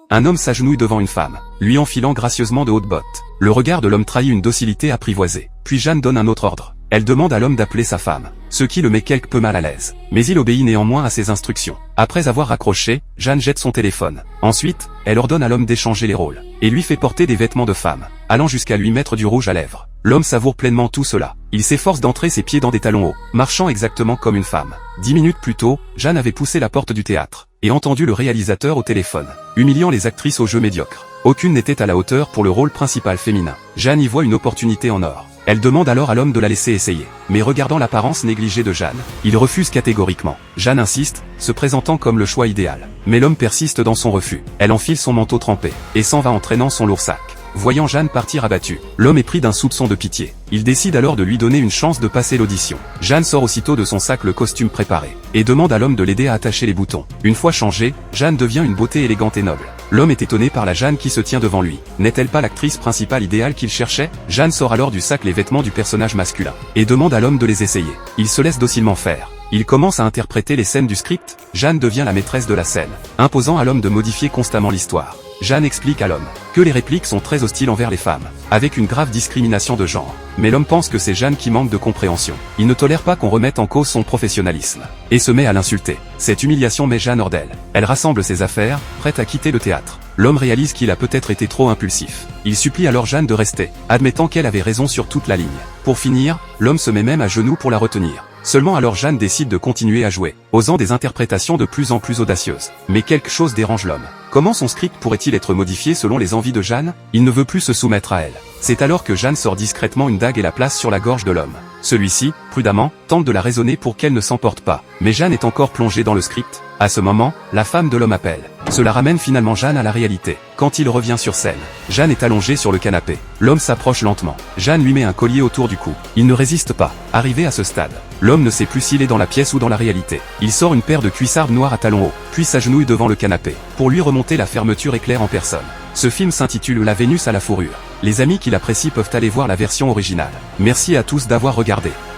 Un homme s'agenouille devant une femme, lui enfilant gracieusement de hautes bottes. Le regard de l'homme trahit une docilité apprivoisée. Puis Jeanne donne un autre ordre. Elle demande à l'homme d'appeler sa femme, ce qui le met quelque peu mal à l'aise. Mais il obéit néanmoins à ses instructions. Après avoir raccroché, Jeanne jette son téléphone. Ensuite, elle ordonne à l'homme d'échanger les rôles, et lui fait porter des vêtements de femme, allant jusqu'à lui mettre du rouge à lèvres. L'homme savoure pleinement tout cela. Il s'efforce d'entrer ses pieds dans des talons hauts, marchant exactement comme une femme. 10 minutes plus tôt, Jeanne avait poussé la porte du théâtre, et entendu le réalisateur au téléphone, humiliant les actrices au jeu médiocre. Aucune n'était à la hauteur pour le rôle principal féminin. Jeanne y voit une opportunité en or. Elle demande alors à l'homme de la laisser essayer. Mais regardant l'apparence négligée de Jeanne, il refuse catégoriquement. Jeanne insiste, se présentant comme le choix idéal. Mais l'homme persiste dans son refus. Elle enfile son manteau trempé, et s'en va entraînant son lourd sac. Voyant Jeanne partir abattue, l'homme est pris d'un soupçon de pitié. Il décide alors de lui donner une chance de passer l'audition. Jeanne sort aussitôt de son sac le costume préparé, et demande à l'homme de l'aider à attacher les boutons. Une fois changée, Jeanne devient une beauté élégante et noble. L'homme est étonné par la Jeanne qui se tient devant lui. N'est-elle pas l'actrice principale idéale qu'il cherchait? Jeanne sort alors du sac les vêtements du personnage masculin, et demande à l'homme de les essayer. Il se laisse docilement faire. Il commence à interpréter les scènes du script. Jeanne devient la maîtresse de la scène, imposant à l'homme de modifier constamment l'histoire. Jeanne explique à l'homme que les répliques sont très hostiles envers les femmes, avec une grave discrimination de genre. Mais l'homme pense que c'est Jeanne qui manque de compréhension. Il ne tolère pas qu'on remette en cause son professionnalisme, et se met à l'insulter. Cette humiliation met Jeanne hors d'elle. Elle rassemble ses affaires, prête à quitter le théâtre. L'homme réalise qu'il a peut-être été trop impulsif. Il supplie alors Jeanne de rester, admettant qu'elle avait raison sur toute la ligne. Pour finir, l'homme se met même à genoux pour la retenir. Seulement alors Jeanne décide de continuer à jouer, osant des interprétations de plus en plus audacieuses. Mais quelque chose dérange l'homme. Comment son script pourrait-il être modifié selon les envies de Jeanne? Il ne veut plus se soumettre à elle. C'est alors que Jeanne sort discrètement une dague et la place sur la gorge de l'homme. Celui-ci, prudemment, tente de la raisonner pour qu'elle ne s'emporte pas. Mais Jeanne est encore plongée dans le script. À ce moment, la femme de l'homme appelle. Cela ramène finalement Jeanne à la réalité. Quand il revient sur scène, Jeanne est allongée sur le canapé. L'homme s'approche lentement. Jeanne lui met un collier autour du cou. Il ne résiste pas. Arrivé à ce stade, l'homme ne sait plus s'il est dans la pièce ou dans la réalité. Il sort une paire de cuissardes noires à talons hauts, puis s'agenouille devant le canapé. Pour lui remonter la fermeture éclair en personne. Ce film s'intitule La Vénus à la fourrure. Les amis qui l'apprécient peuvent aller voir la version originale. Merci à tous d'avoir regardé.